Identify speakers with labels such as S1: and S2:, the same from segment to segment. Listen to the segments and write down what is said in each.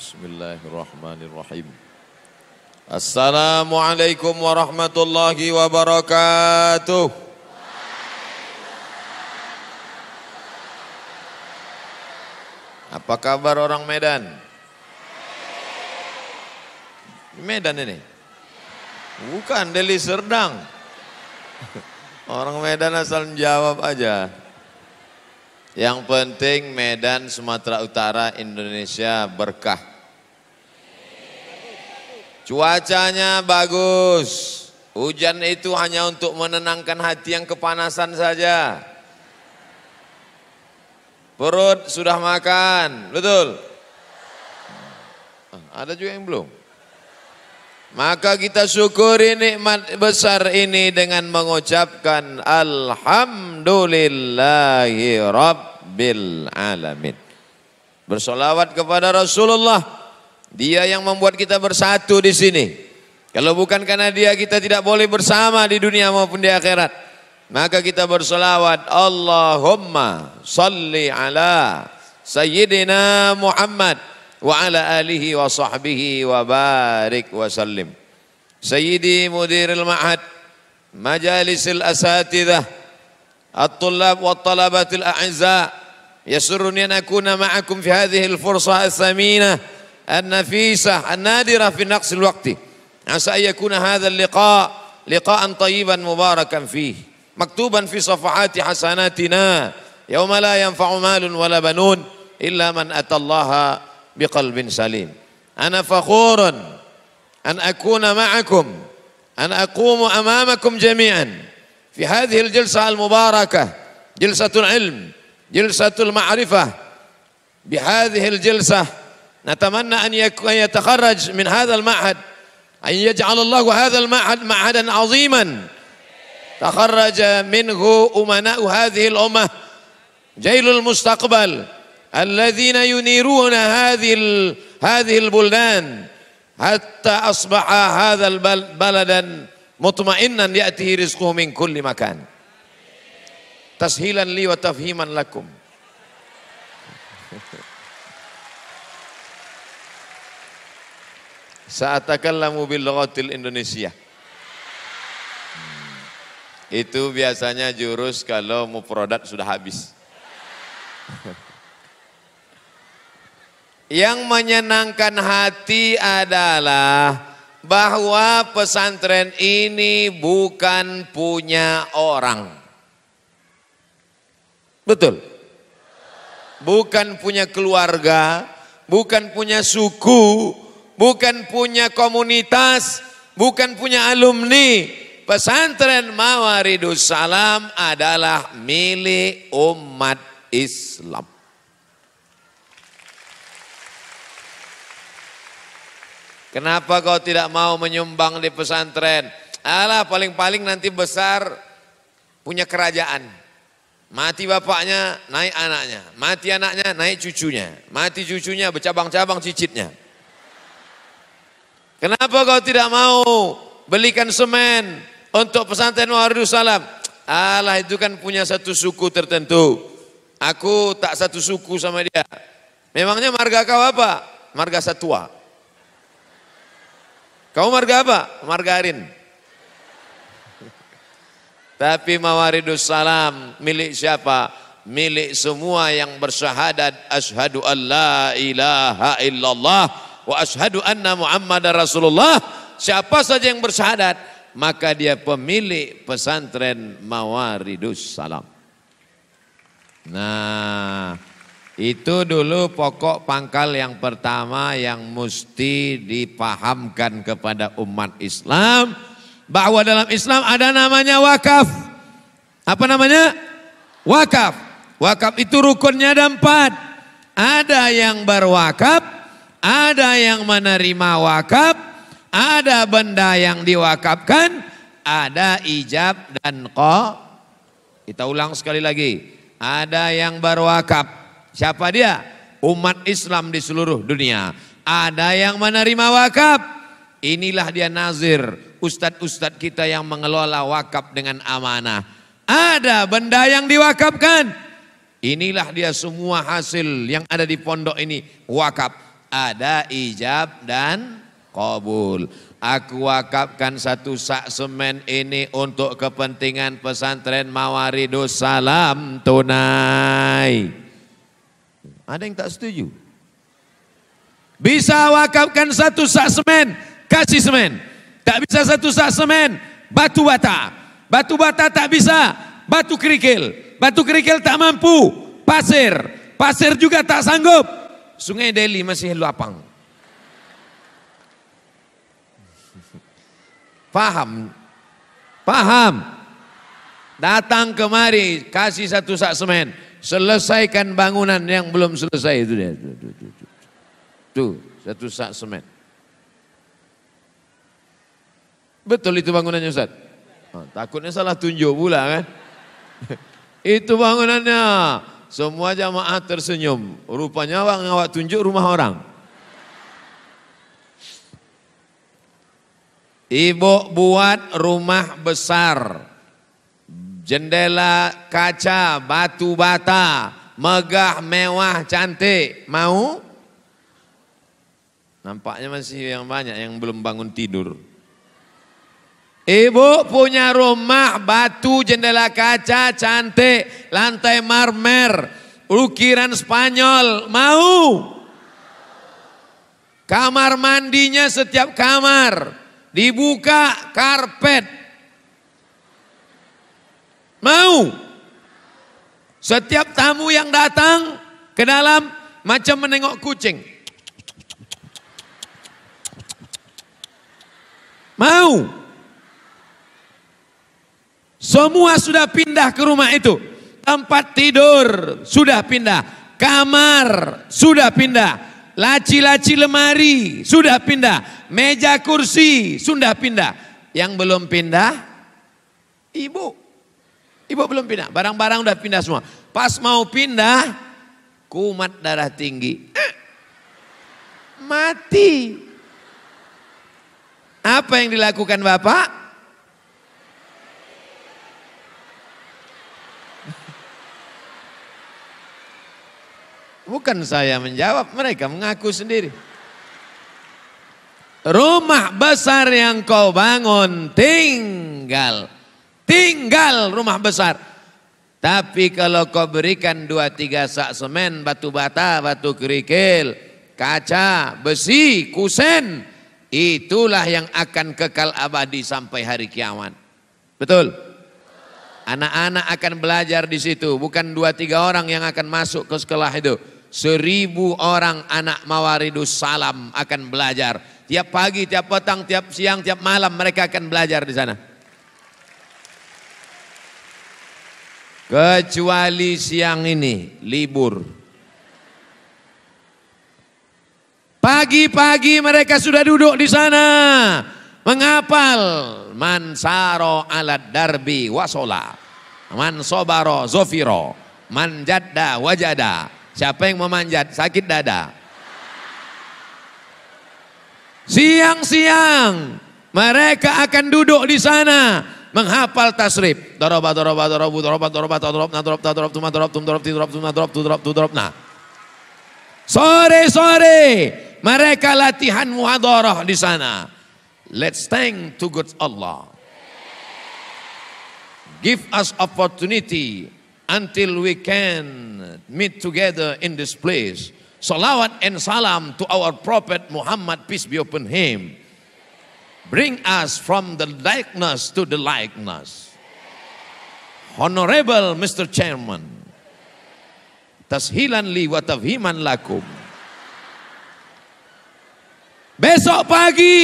S1: Bismillahirrahmanirrahim. Assalamualaikum warahmatullahi wabarakatuh. Apa kabar orang Medan? Medan ini? Bukan, Deli Serdang. Orang Medan asal jawab aja. Yang penting Medan, Sumatera Utara, Indonesia berkah. Cuacanya bagus. Hujan itu hanya untuk menenangkan hati yang kepanasan saja. Perut sudah makan, betul? Ada juga yang belum. Maka kita syukuri nikmat besar ini dengan mengucapkan Alhamdulillahi Rabbil Alamin. Bersolawat kepada Rasulullah. Dia yang membuat kita bersatu di sini. Kalau bukan karena dia, kita tidak boleh bersama di dunia maupun di akhirat. Maka kita bersolawat, Allahumma salli ala Sayyidina Muhammad wa ala alihi wa sahbihi wa barik wa sallim. Sayyidi mudiril ma'had, majalisil asatidah, at-tullab wa talabatil a'izza, yasurruni an akuna ma'akum fi hadhihi al-fursa as-saminah an-nafisah an-nadirah fi naqsil waqti. Asa yakuna hadha al-liqa' liqa'an tayyiban mubarakan fihi, maktuban fi safahati hasanatina yawma la yanfa'u malun wala banun illa man atallaha biqalbin salim. Ana fakhurun an akuna ma'akum, an aqumu amamakum jami'an fi hadhihi al-jalsa al-mubarakah, jalsatul ilm, jalsatul ma'rifah. Bi hadhihi al-jalsah natamanna an yatakharraj min hadha al-ma'had, an yaj'al Allah hadha al-ma'had ma'hadan 'aziman takharraja minhu umana'u hadhihi al-ummah jailul mustaqbal الذين ينيرون هذه البلدان حتى أصبح هذا بلدا مطمئنا يأتيه رزقه من كل مكان تسهيلا لي وتفهيما لكم. Sa'atakallamu bil lughatil Indonesia. Itu biasanya jurus kalau mufradat sudah habis. Yang menyenangkan hati adalah bahwa pesantren ini bukan punya orang. Betul? Bukan punya keluarga, bukan punya suku, bukan punya komunitas, bukan punya alumni. Pesantren Mawaridus Salam adalah milik umat Islam. Kenapa kau tidak mau menyumbang di pesantren? Alah, paling-paling nanti besar punya kerajaan. Mati bapaknya, naik anaknya. Mati anaknya, naik cucunya. Mati cucunya, bercabang-cabang cicitnya. Kenapa kau tidak mau belikan semen untuk pesantren Mawaridus Salam? Alah, itu kan punya satu suku tertentu. Aku tak satu suku sama dia. Memangnya marga kau apa? Marga Satwa. Kau marga apa? Margarin. Tapi Mawaridus Salam milik siapa? Milik semua yang bersyahadat asyhadu an la ilaha illallah wa asyhadu anna Muhammadar Rasulullah. Siapa saja yang bersyahadat, maka dia pemilik pesantren Mawaridus Salam. Nah, itu dulu pokok pangkal yang pertama yang mesti dipahamkan kepada umat Islam, bahwa dalam Islam ada namanya wakaf. Apa namanya? Wakaf. Wakaf itu rukunnya ada 4. Ada yang berwakaf, ada yang menerima wakaf, ada benda yang diwakafkan, ada ijab dan qa. Kita ulang sekali lagi. Ada yang berwakaf. Siapa dia? Umat Islam di seluruh dunia. Ada yang menerima wakaf. Inilah dia nazir, ustadz-ustadz kita yang mengelola wakaf dengan amanah. Ada benda yang diwakafkan. Inilah dia semua hasil yang ada di pondok ini wakaf. ada ijab dan qabul. Aku wakafkan 1 sak semen ini untuk kepentingan pesantren Mawaridus Salam tunai. Ada yang tak setuju? Bisa wakafkan 1 sak semen, kasih semen. Tak bisa 1 sak semen, batu bata. Batu bata tak bisa, batu kerikil. Batu kerikil tak mampu, pasir. Pasir juga tak sanggup. Sungai Deli masih lapang. Paham? Paham? Datang kemari, kasih 1 sak semen. Selesaikan bangunan yang belum selesai itu dia. Tuh, 1 sak semen. Betul itu bangunannya Ustaz? Oh, takutnya salah tunjuk pula kan? Itu bangunannya. Semua jamaah tersenyum. Rupanya awak tunjuk rumah orang. Ibu buat rumah besar, jendela kaca, batu bata, megah, mewah, cantik. Mau? Nampaknya masih yang banyak yang belum bangun tidur. Ibu punya rumah batu, jendela kaca, cantik, lantai marmer, ukiran Spanyol. Mau? Kamar mandinya setiap kamar dibuka karpet. Mau? Setiap tamu yang datang ke dalam macam menengok kucing. Mau? Semua sudah pindah ke rumah itu. Tempat tidur sudah pindah. Kamar sudah pindah. Laci-laci lemari sudah pindah. Meja kursi sudah pindah. Yang belum pindah, ibu. Ibu belum pindah. Barang-barang udah pindah semua. Pas mau pindah, kumat darah tinggi. Mati. Apa yang dilakukan Bapak? Bukan saya menjawab, mereka mengaku sendiri. Rumah besar yang kau bangun tinggal rumah besar. Tapi kalau kau berikan 2-3 sak semen, batu bata, batu kerikil, kaca, besi, kusen, itulah yang akan kekal abadi sampai hari kiamat. Betul? Anak-anak akan belajar di situ, bukan 2-3 orang yang akan masuk ke sekolah itu. 1000 orang anak Mawaridus Salam akan belajar. Tiap pagi, tiap petang, tiap siang, tiap malam mereka akan belajar di sana. Kecuali siang ini libur. Pagi-pagi mereka sudah duduk di sana menghafal man saro alad darbi wasola, man sobaro zofiro, man jadda wajada. Siapa yang memanjat sakit dada. Siang-siang mereka akan duduk di sana menghafal tasrif. Doroba doroba dorobu doroba doroba dorob nadorob tadorob tuma dorob tum dorob tidorob tuma dorob tudorob tudorob. Nah, sore-sore mereka latihan muhadharah di sana. Let's thank to God Allah. Give us opportunity until we can meet together in this place. Salawat and salam to our Prophet Muhammad, peace be upon him. Bring us from the likeness to the likeness. Honorable Mr. Chairman, tashilan li wa tafhiman lakum. Besok pagi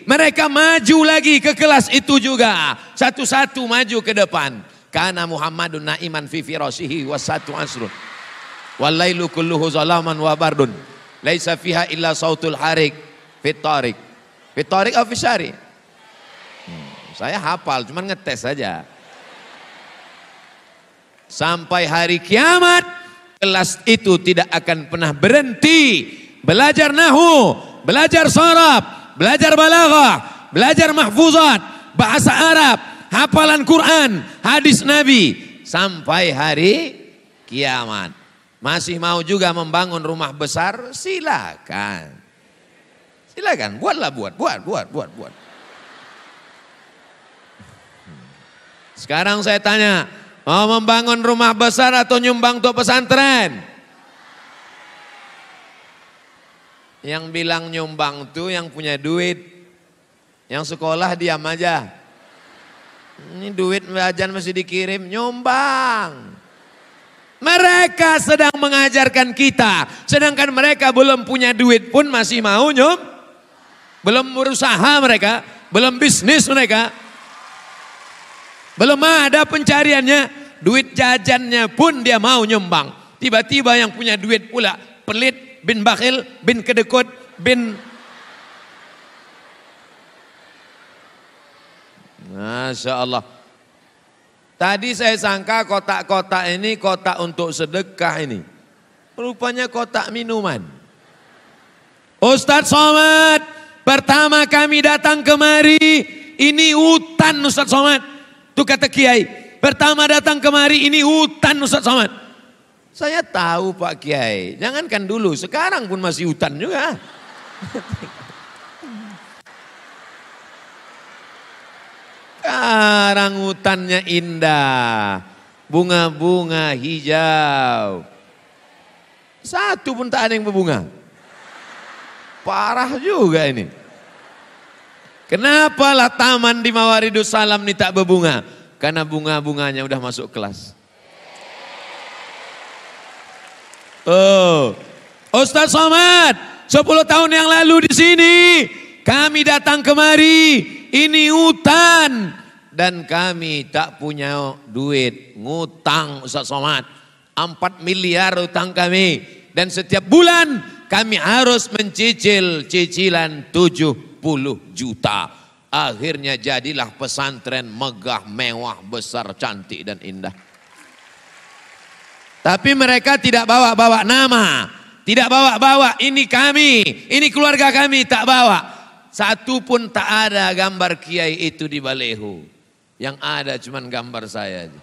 S1: mereka maju lagi ke kelas itu juga. Satu-satu maju ke depan. Kana Muhammadun na'iman fi firashihi wasatu asrun. Walailu kulluhu zalaman wa bardun. Laisa fiha illa sautul harik fit tariq. Fit tariq atau fisyari? Saya hafal, cuman ngetes saja. Sampai hari kiamat, kelas itu tidak akan pernah berhenti. Belajar nahu, belajar sharaf, belajar balaghah, belajar mahfuzat, bahasa Arab, hafalan Quran, hadis Nabi sampai hari kiamat. Masih mau juga membangun rumah besar? Silakan. Silakan, buatlah, buat. Sekarang saya tanya, mau membangun rumah besar atau nyumbang untuk pesantren? Yang bilang nyumbang tuh yang punya duit. Yang sekolah diam aja. Ini duit jajan masih dikirim, nyumbang. Mereka sedang mengajarkan kita, sedangkan mereka belum punya duit pun masih mau belum berusaha mereka, belum bisnis mereka, belum ada pencariannya, duit jajannya pun dia mau nyumbang. Tiba-tiba yang punya duit pula pelit, bin bakhil, bin kedekut, bin Masya Allah. Tadi saya sangka kotak-kotak ini kotak untuk sedekah ini. Rupanya kotak minuman. Ustadz Somad, pertama kami datang kemari, ini hutan Ustadz Somad. Itu kata Kiai. Pertama datang kemari, ini hutan Ustadz Somad. Saya tahu Pak Kiai, jangankan dulu, sekarang pun masih hutan juga. Sekarang hutannya indah, bunga-bunga hijau. Satu pun tak ada yang berbunga. Parah juga ini. Kenapa lah taman di Mawaridus Salam ini tak berbunga? Karena bunga-bunganya udah masuk kelas. Oh, Ustadz Somad, 10 tahun yang lalu di sini kami datang kemari, ini hutan dan kami tak punya duit, ngutang Ustadz Somad, 4 miliar utang kami dan setiap bulan kami harus mencicil cicilan 70 juta. Akhirnya jadilah pesantren megah, mewah, besar, cantik dan indah. Tapi mereka tidak bawa-bawa nama, tidak bawa-bawa ini kami, ini keluarga kami, tak bawa. Satu pun tak ada gambar kiai itu di baleho. Yang ada cuman gambar saya aja.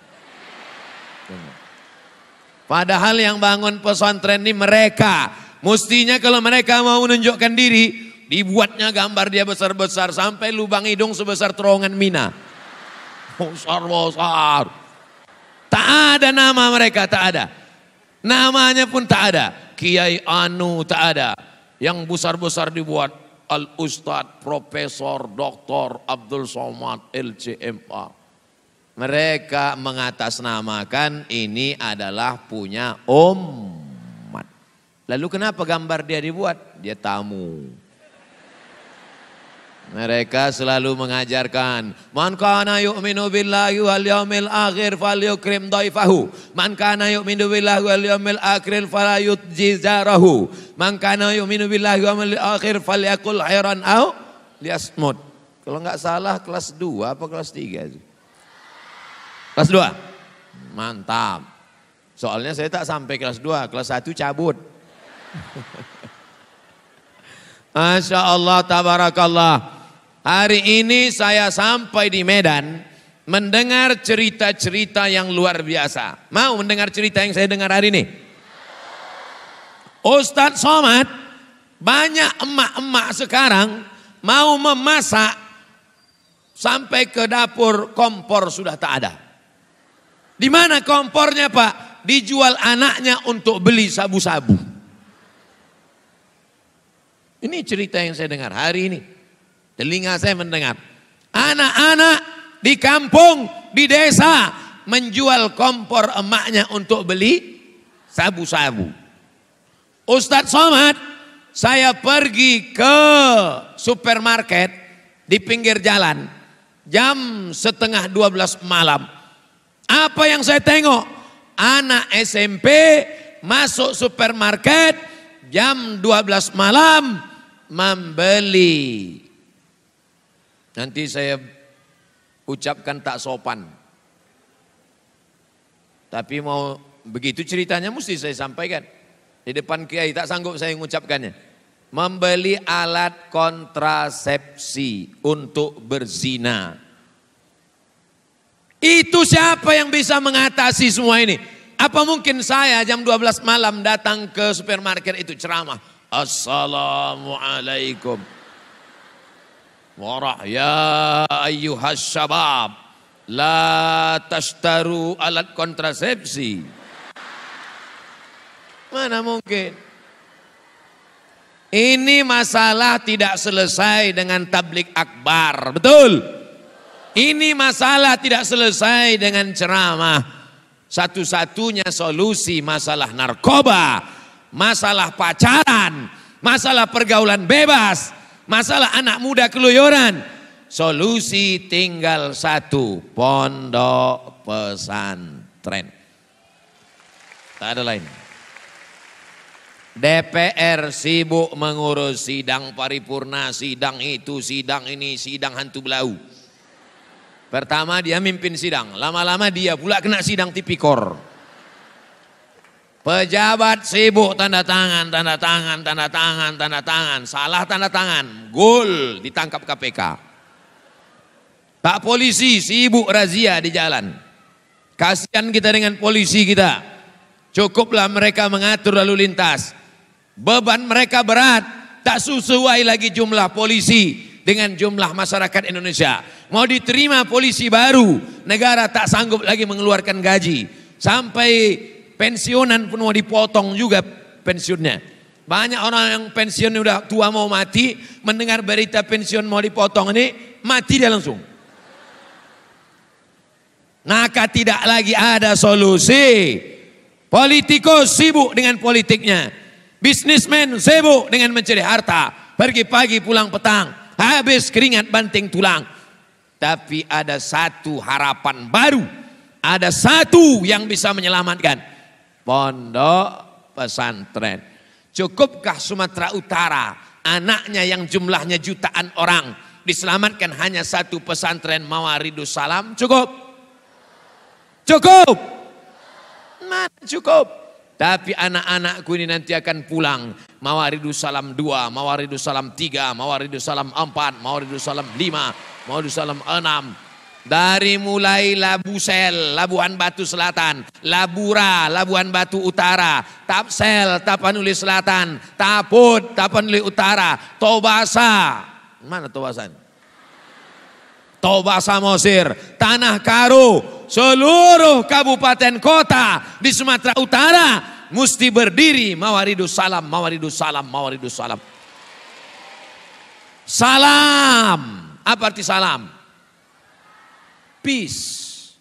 S1: Padahal yang bangun pesantren ini mereka. Mestinya kalau mereka mau menunjukkan diri, dibuatnya gambar dia besar-besar sampai lubang hidung sebesar terowongan Mina. Besar-besar. Tak ada nama mereka, tak ada. Namanya pun tak ada. Kiai Anu tak ada. Yang besar-besar dibuat Al-Ustadz Profesor Dr. Abdul Somad LCMA. Mereka mengatasnamakan ini adalah punya umat. Lalu kenapa gambar dia dibuat? Dia tamu. Mereka selalu mengajarkan, man kana yu'minu billahi wal yawmil akhir falyukrim dhaifahu, man kana yu'minu billahi wal yawmil akhir falayutjizarahu, man kana yu'minu billahi wal yawmil akhir falyakul khairan aw liyasmut. Kalau enggak salah kelas 2 apa kelas 3 itu? Kelas 2. Mantap. Soalnya saya tak sampai kelas 2, kelas 1 cabut. Masya Allah, tabarakallah. Hari ini saya sampai di Medan mendengar cerita-cerita yang luar biasa. Mau mendengar cerita yang saya dengar hari ini? Ustadz Somad, banyak emak-emak sekarang mau memasak sampai ke dapur kompor sudah tak ada. Di mana kompornya Pak? Dijual anaknya untuk beli sabu-sabu. Ini cerita yang saya dengar hari ini. Telinga saya mendengar. Anak-anak di kampung, di desa menjual kompor emaknya untuk beli sabu-sabu. Ustadz Somad, saya pergi ke supermarket di pinggir jalan. Jam 11:30 malam. Apa yang saya tengok? Anak SMP masuk supermarket jam 12 malam membeli. Nanti saya ucapkan tak sopan. Tapi mau begitu ceritanya mesti saya sampaikan. Di depan kiai tak sanggup saya mengucapkannya. Membeli alat kontrasepsi untuk berzina. Itu siapa yang bisa mengatasi semua ini? Apa mungkin saya jam 12 malam datang ke supermarket itu ceramah. Assalamualaikum. Ya ayyuhas syabab. La tashtaru alat kontrasepsi. Mana mungkin. Ini masalah tidak selesai dengan tablik akbar. Betul. Ini masalah tidak selesai dengan ceramah. Satu-satunya solusi masalah narkoba, masalah pacaran, masalah pergaulan bebas, masalah anak muda keluyuran. Solusi tinggal satu, pondok pesantren. Tak ada lain. DPR sibuk mengurus sidang paripurna, sidang itu, sidang ini, sidang hantu belau. Pertama dia mimpin sidang, lama-lama dia pula kena sidang tipikor. Pejabat sibuk tanda tangan, tanda tangan, tanda tangan, tanda tangan. Salah tanda tangan, gol ditangkap KPK. Pak polisi sibuk razia di jalan. Kasihan kita dengan polisi kita. Cukuplah mereka mengatur lalu lintas. Beban mereka berat, tak sesuai lagi jumlah polisi dengan jumlah masyarakat Indonesia. Mau diterima polisi baru, negara tak sanggup lagi mengeluarkan gaji. Sampai pensiunan pun mau dipotong juga pensiunnya. Banyak orang yang pensiun udah tua mau mati, mendengar berita pensiun mau dipotong ini, mati dia langsung. Maka tidak lagi ada solusi. Politikus sibuk dengan politiknya. Bisnismen sibuk dengan mencari harta. Pergi pagi pulang petang. Habis keringat banting tulang. Tapi ada satu harapan baru. Ada satu yang bisa menyelamatkan. Pondok pesantren. Cukupkah Sumatera Utara, anaknya yang jumlahnya jutaan orang, diselamatkan hanya satu pesantren Mawaridus Salam? Cukup? Cukup? Mana cukup? Tapi anak-anakku ini nanti akan pulang. Mawaridus Salam 2, Mawaridus Salam 3, Mawaridus Salam 4, Mawaridus Salam 5, Mawaridus Salam 6. Dari mulai Labusel, Labuan Batu Selatan, Labura, Labuan Batu Utara, Tapsel, Tapanuli Selatan, Taput, Tapanuli Utara, Tobasa. Mana Tobasan? Tobasa Mosir, Tanah Karo. Seluruh kabupaten kota di Sumatera Utara mesti berdiri Mawaridus Salam, Mawaridus Salam, Mawaridus Salam. Salam. Apa arti salam? Peace.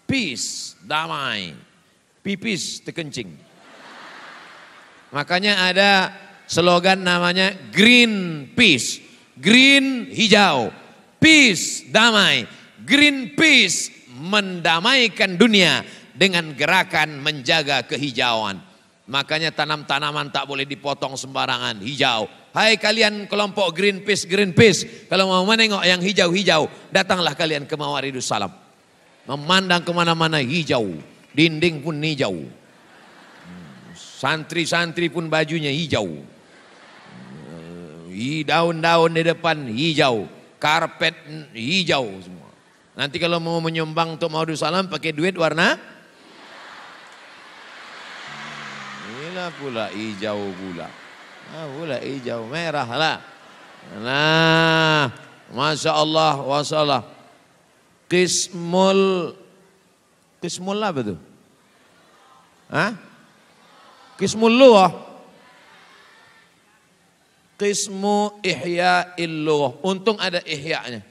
S1: Peace, damai. Pipis terkencing. Makanya ada slogan namanya Green Peace. Green hijau. Peace, damai. Green Peace, mendamaikan dunia dengan gerakan menjaga kehijauan. Makanya tanam-tanaman tak boleh dipotong sembarangan, hijau. Hai kalian kelompok Greenpeace, Greenpeace, kalau mau menengok yang hijau-hijau, datanglah kalian ke Mawaridus Salam. Memandang kemana-mana hijau, dinding pun hijau. Santri-santri pun bajunya hijau. Daun-daun di depan hijau, karpet hijau semua. Nanti kalau mau menyumbang untuk Mawaridus Salam pakai duit warna? Inilah pula hijau pula. Pula hijau merah lah. Nah, Masya Allah wasallam. Kismul apa tuh? Kismul lughah. Qismu ihya illughah. Untung ada ihya'nya.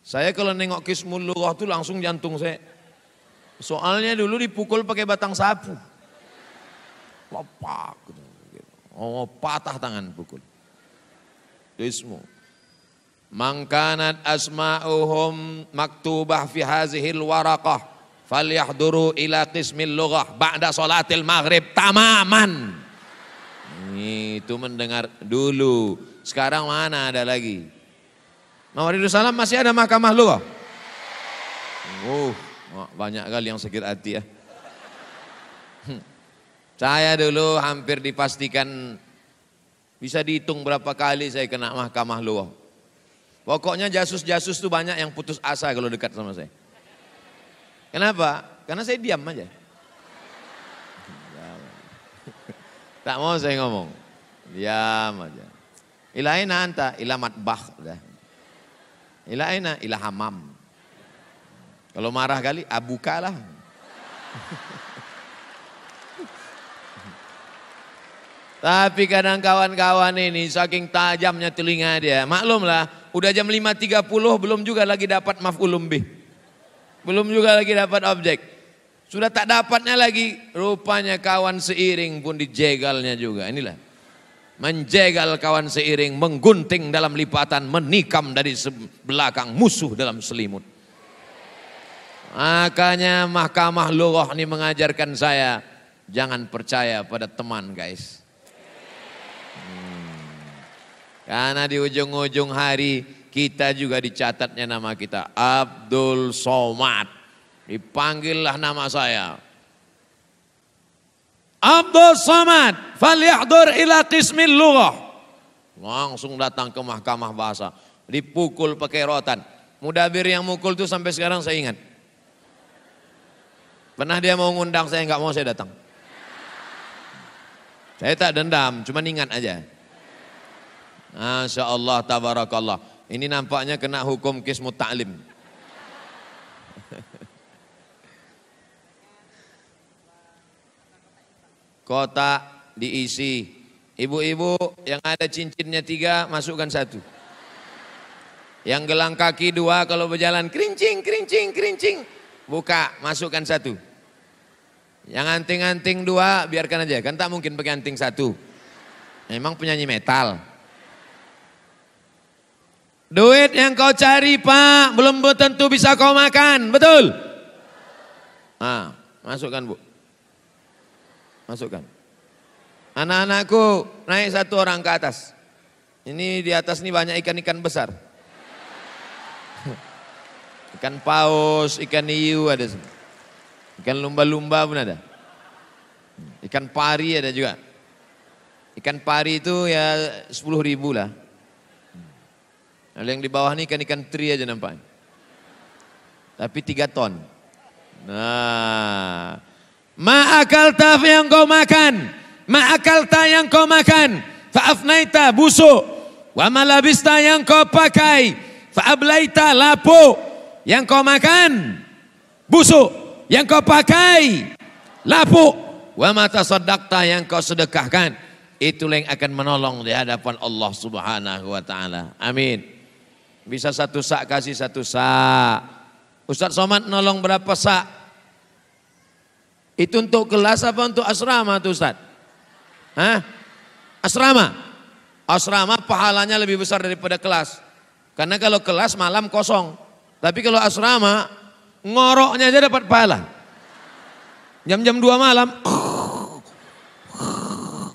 S1: Saya kalau nengok Qismul lughah tuh langsung jantung saya. Soalnya dulu dipukul pakai batang sapu. Lopak. Oh, patah tangan pukul. Qismu. Mangkanat asma'uhum maktubah fi hazihil waraqah falyahduru ila qismil lughah ba'da salatil maghrib tamaman. Itu mendengar dulu. Sekarang mana ada lagi? Mawaridus Salam masih ada mahkamah lughah. Banyak kali yang sakit hati ya. Saya dulu hampir dipastikan bisa dihitung berapa kali saya kena mahkamah lughah. Pokoknya jasus-jasus tuh banyak yang putus asa kalau dekat sama saya. Kenapa? Karena saya diam aja. Tak mau saya ngomong. Diam aja. Ila aina anta? Ila matbah. Ila aina? Ila hamam. Kalau marah kali, abukalah. Tapi kadang kawan-kawan ini saking tajamnya telinga dia. Maklumlah, udah jam 5.30 belum juga lagi dapat maf'ulun bih. Belum juga lagi dapat objek. Sudah tak dapatnya lagi, rupanya kawan seiring pun dijegalnya juga. Inilah. Menjegal kawan seiring, menggunting dalam lipatan, menikam dari belakang, musuh dalam selimut. Makanya mahkamah lughah ini mengajarkan saya, jangan percaya pada teman guys. Karena di ujung-ujung hari kita juga dicatatnya nama kita Abdul Somad. Dipanggillah nama saya. Abdul Somad, falyahdur ila qismil lughah. Langsung datang ke mahkamah bahasa. Dipukul pakai rotan. Mudabir yang mukul itu sampai sekarang saya ingat. Pernah dia mau ngundang saya, nggak mau saya datang. Saya tak dendam, cuma ingat aja. Masya Allah, tabarakallah. Ini nampaknya kena hukum qismut ta'lim. Kotak diisi. Ibu-ibu yang ada cincinnya 3, masukkan 1. Yang gelang kaki 2, kalau berjalan kerincing, kerincing, kerincing. Buka, masukkan 1. Yang anting-anting 2, biarkan aja. Kan tak mungkin pakai anting 1. Memang penyanyi metal. Duit yang kau cari pak, belum tentu bisa kau makan, betul? Nah, masukkan bu. Masukkan. Anak-anakku naik 1 orang ke atas. Ini di atas ini banyak ikan-ikan besar. Ikan paus, ikan hiu ada. Ikan lumba-lumba pun ada. Ikan pari ada juga. Ikan pari itu ya 10.000 lah. Nah, yang di bawah ini ikan-ikan teri aja nampaknya. Tapi 3 ton. Nah, ma'akalta yang kau makan. Ma'akalta yang kau makan. Fa'afnaita busuk. Wa malabista yang kau pakai. Fa'ablaita lapuk. Yang kau makan. Busuk. Yang kau pakai. Lapuk. Wa mata sadaqta yang kau sedekahkan. Itulah yang akan menolong di hadapan Allah Subhanahu wa ta'ala. Amin. Bisa 1 sak kasih 1 sak. Ustaz Somad nolong berapa sak? Itu untuk kelas apa untuk asrama tuh Ustaz? Hah? Asrama? Asrama pahalanya lebih besar daripada kelas. Karena kalau kelas malam kosong. Tapi kalau asrama ngoroknya aja dapat pahala. Jam-jam 2 malam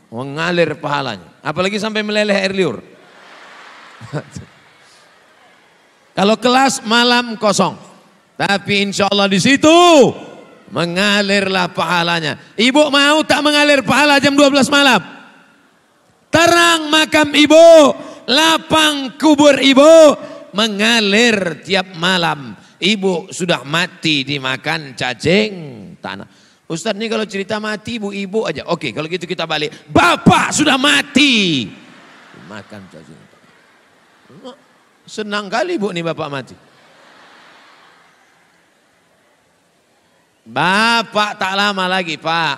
S1: mengalir pahalanya. Apalagi sampai meleleh air liur. Kalau kelas malam kosong. Tapi insya Allah di situ mengalirlah pahalanya. Ibu mau tak mengalir pahala jam 12 malam? Terang makam ibu, lapang kubur ibu, mengalir tiap malam. Ibu sudah mati dimakan cacing tanah. Ustaz nih kalau cerita mati ibu-ibu aja. Oke kalau gitu kita balik. Bapak sudah mati dimakan cacing tanah. Senang kali bu nih bapak mati. Bapak tak lama lagi pak.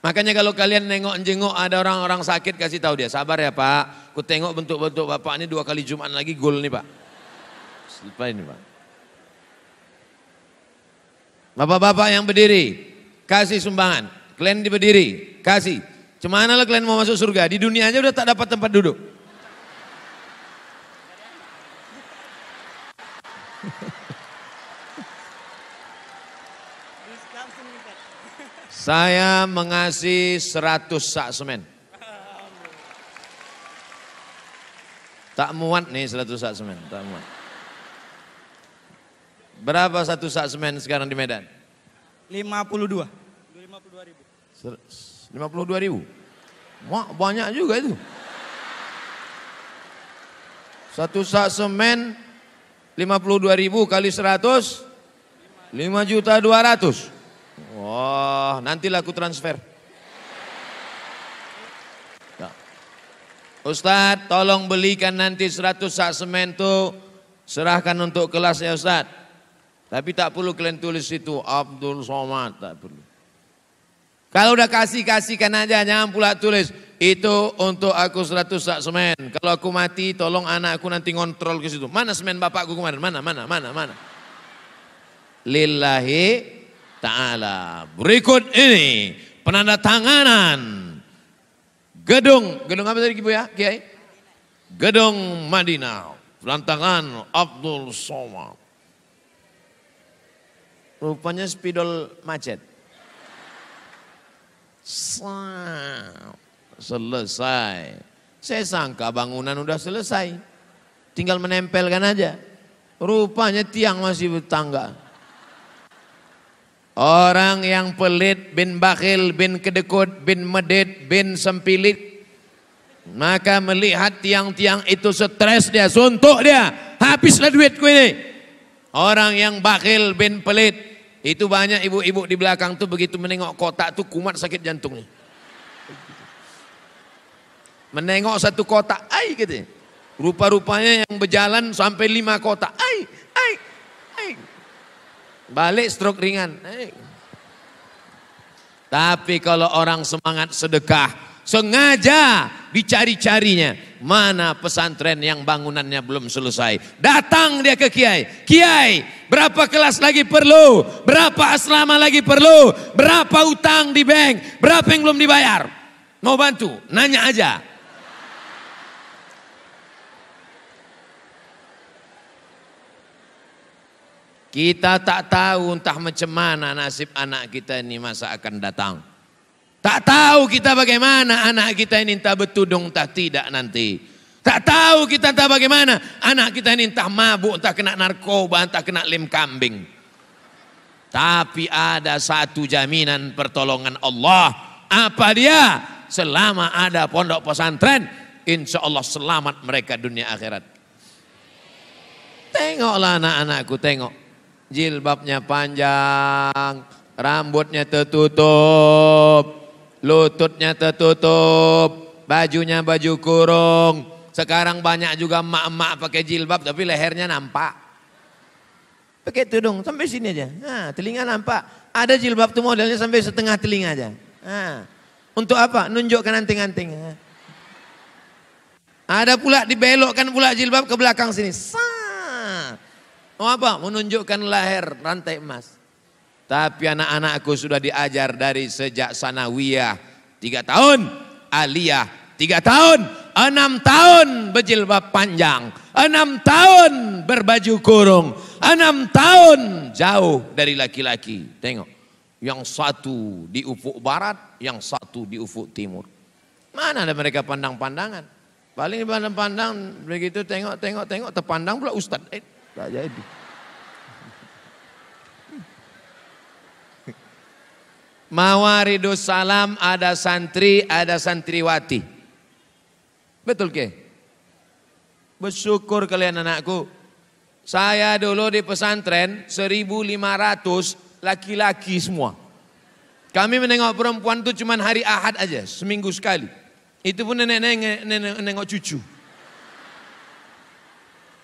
S1: Makanya kalau kalian nengok-jengok ada orang-orang sakit kasih tahu dia. Sabar ya pak. Ku tengok bentuk-bentuk bapak ini 2 kali Jumat lagi gol nih pak. Selepas ini pak. Bapak-bapak yang berdiri. Kasih sumbangan. Kalian berdiri. Kasih. Cemana lah kalian mau masuk surga. Di dunia aja udah tak dapat tempat duduk. Saya mengasih 100 sak semen. Tak muat nih 100 sak semen, tak muat. Berapa 1 sak semen sekarang di Medan?
S2: 52.
S1: 52.000. Wah, banyak juga itu. 1 sak semen 52.000 kali 100 5.200.000. Wah, nantilah aku transfer. Ustadz tolong belikan nanti 100 sak semen tuh, serahkan untuk kelas ya Ustadz. Tapi tak perlu kalian tulis itu Abdul Somad, tak perlu. Kalau udah kasihkan aja, jangan pula tulis itu untuk aku 100 sak semen. Kalau aku mati tolong anakku nanti ngontrol ke situ. Mana semen bapakku kemarin? Mana? Lillahi ta'ala. Berikut ini penandatanganan gedung apa tadi Ibu ya, Kiai? Gedung Madinah, perantangan Abdul Somad. Rupanya spidol macet. Selesai. Saya sangka bangunan udah selesai. Tinggal menempelkan aja. Rupanya tiang masih bertangga. Orang yang pelit, bin bakhil, bin kedekut, bin medit, bin sempilit. Maka melihat tiang-tiang itu stres dia, suntuk dia. Habislah duitku ini. Orang yang bakhil, bin pelit. Itu banyak ibu-ibu di belakang tuh begitu menengok kotak tuh kumat sakit jantungnya. Menengok satu kotak, ai gitu. Rupa-rupanya yang berjalan sampai 5 kotak, ai. Balik stroke ringan. Tapi kalau orang semangat sedekah, sengaja dicari-carinya. Mana pesantren yang bangunannya belum selesai. Datang dia ke Kiai. Kiai, berapa kelas lagi perlu? Berapa asrama lagi perlu? Berapa utang di bank? Berapa yang belum dibayar? Mau bantu? Nanya aja. Kita tak tahu entah macam mana nasib anak kita ini masa akan datang. Tak tahu kita bagaimana anak kita ini entah betudung entah tidak nanti. Tak tahu kita entah bagaimana anak kita ini entah mabuk, entah kena narkoba, entah kena lem kambing. Tapi ada satu jaminan pertolongan Allah. Apa dia? Selama ada pondok pesantren, insya Allah selamat mereka dunia akhirat. Tengoklah anak-anakku, tengok. Jilbabnya panjang, rambutnya tertutup, lututnya tertutup, bajunya baju kurung. Sekarang banyak juga emak-emak pakai jilbab tapi lehernya nampak. Pakai tudung sampai sini aja. Nah, telinga nampak. Ada jilbab tuh modelnya sampai setengah telinga aja. Nah, untuk apa? Nunjukkan anting-anting. Ada pula dibelokkan pula jilbab ke belakang sini. Mau apa? Menunjukkan leher rantai emas. Tapi anak-anakku sudah diajar dari sejak sanawiyah 3 tahun, aliyah 3 tahun, 6 tahun berjilbab panjang, 6 tahun berbaju kurung, 6 tahun jauh dari laki-laki. Tengok, yang satu di ufuk barat, yang satu di ufuk timur. Mana ada mereka pandang-pandangan? Paling pandang-pandang begitu tengok, terpandang pula ustaz. Tak jadi. Mawaridus Salam ada santri, ada santriwati. Betul ke? Bersyukur kalian anakku. Saya dulu di pesantren 1.500 laki-laki semua. Kami menengok perempuan itu cuma hari Ahad aja, seminggu sekali. Itu pun nenek-nenek nengok cucu.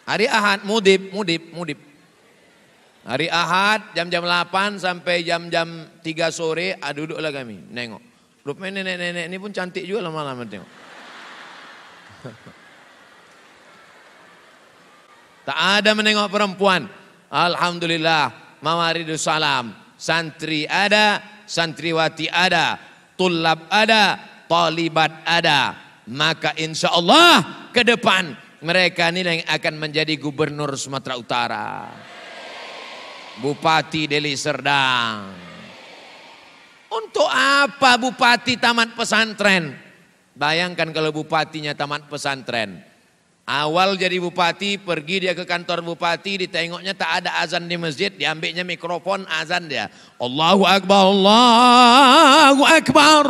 S1: Hari Ahad mudib. Hari Ahad jam-jam 8 sampai jam-jam 3 sore duduklah kami nengok. Rupanya nenek-nenek ini pun cantik juga lama-lama tengok. Tak ada menengok perempuan. Alhamdulillah, Mawaridus Salam. Santri ada, santriwati ada, tulab ada, talibat ada. Maka insya Allah ke depan mereka ini yang akan menjadi gubernur Sumatera Utara. Bupati Deli Serdang. Untuk apa bupati tamat pesantren? Bayangkan kalau bupatinya tamat pesantren. Awal jadi bupati, pergi dia ke kantor bupati, ditengoknya tak ada azan di masjid, diambilnya mikrofon azan dia. Allahu Akbar, Allahu Akbar.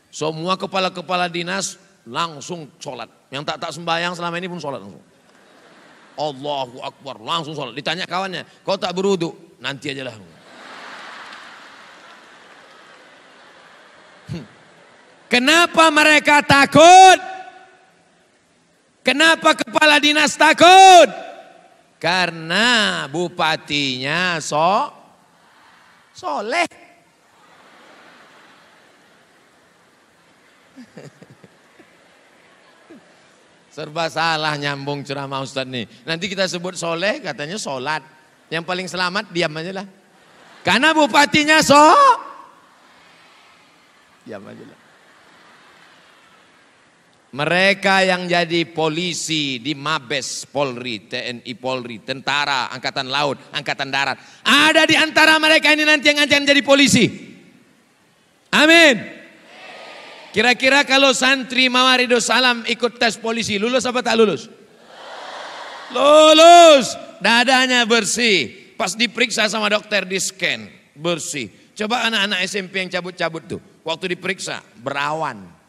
S1: Semua kepala-kepala dinas langsung sholat. Yang tak sembahyang selama ini pun sholat langsung. Allahu Akbar, langsung sholat. Ditanya kawannya, kau tak berwudu? Nanti aja lah. Kenapa mereka takut? Kenapa kepala dinas takut? Karena bupatinya soleh. Serba salah nyambung ceramah Ustadz nih. Nanti kita sebut soleh katanya sholat. Yang paling selamat diam aja lah. Karena bupatinya diam aja lah. Mereka yang jadi polisi di Mabes Polri, TNI Polri, tentara, Angkatan Laut, Angkatan Darat. Ada di antara mereka ini nanti yang akan jadi polisi. Amin. Kira-kira kalau santri Mawarido Salam ikut tes polisi, lulus apa tak lulus? Lulus. Dadanya bersih. Pas diperiksa sama dokter di scan, bersih. Coba anak-anak SMP yang cabut-cabut tuh, waktu diperiksa berawan.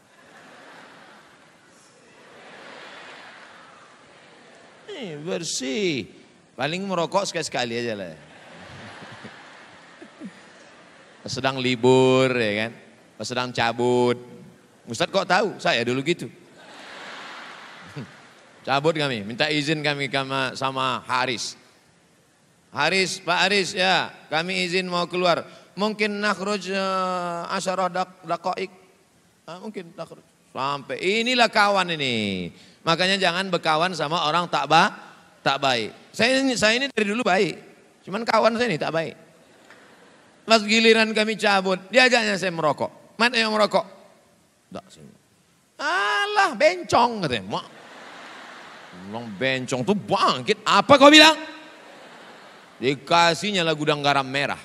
S1: Bersih. Paling merokok sekali-sekali aja lah. Sedang libur ya kan. Sedang cabut. Ustadz kok tahu? Saya dulu gitu. Cabut kami, minta izin kami sama Haris. Haris, Pak Haris ya, kami izin mau keluar. Mungkin nakhruj asyarah daqaik. Mungkin nakhruj. Sampai inilah kawan ini. Makanya jangan berkawan sama orang tak baik. Saya ini dari dulu baik. Cuman kawan saya ini tak baik. Pas giliran kami cabut, diajaknya saya merokok. Mana yang merokok? Enggak sih. Alah, bencong katanya. Mak. Bilang bencong tuh bangkit. Apa kau bilang? Dikasihnya lah gudang garam merah.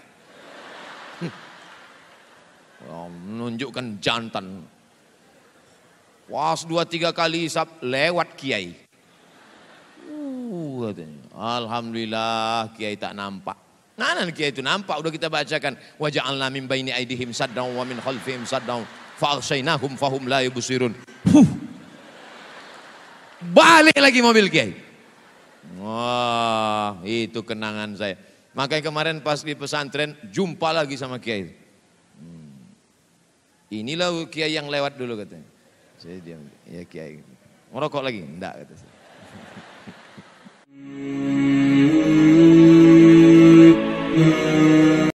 S1: Menunjukkan jantan. Pas 2-3 kali hisap lewat kiai. Katanya. Alhamdulillah kiai tak nampak. Nah, kiai itu nampak, udah kita bacakan. Wa ja'alna min baini aidihim saddan wa min khalfihim saddan fa aghshaynahum fahum la yubsirun. Balik lagi mobil kiai. Wah, itu kenangan saya. Makanya kemarin pas di pesantren jumpa lagi sama kiai. Inilah kiai yang lewat dulu katanya. Saya diam, ya kiai. Merokok lagi? Enggak kata saya.